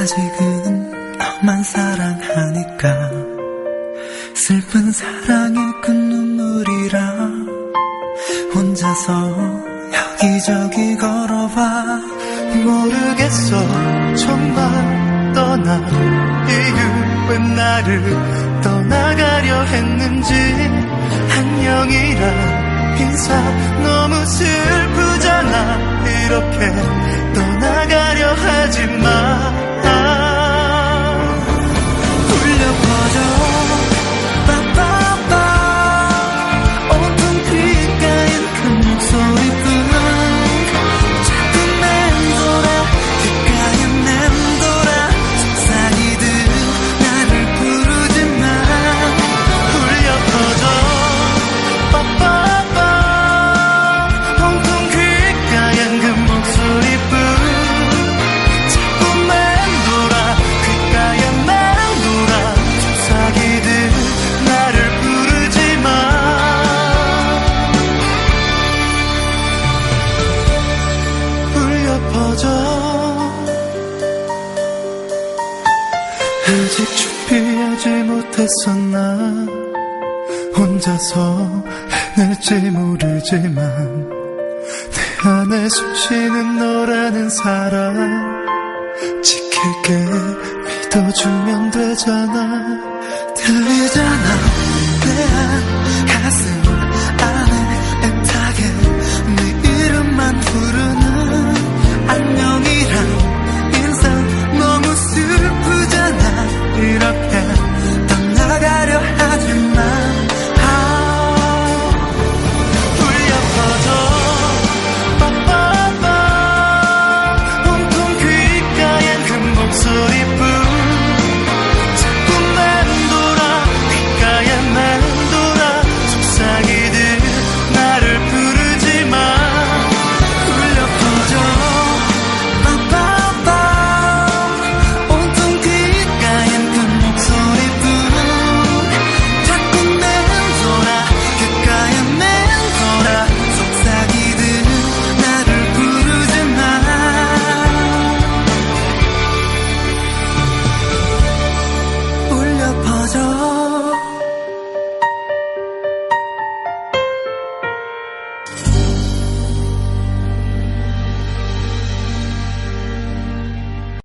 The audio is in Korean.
아직은 너만 사랑하니까 슬픈 사랑의 그 눈물이라 혼자서 여기저기 걸어봐. 모르겠어 정말 떠날 이유, 왜 나를 떠나가려 했는지. 안녕이란 인사 너무 슬프잖아. 이렇게 떠나가려 하지 마. 울려 퍼져 빠빠빠 온통 귓가엔 그 목소리뿐. 자꾸 맴돌아 귓가에 맴돌아 속삭이듯 나를 부르지마. 울려 퍼져 빠빠빠 온통 귓가엔 그 목소리뿐. 자꾸 맴돌아 귓가에 맴돌아 속삭이듯 나를 부르지마. 울려 퍼져. 아직 준비하지 못했어 나. 혼자서 해낼지 모르지만 내 안에 숨쉬는 너라는 사람 지킬게. 믿어주면 되잖아. 들리잖아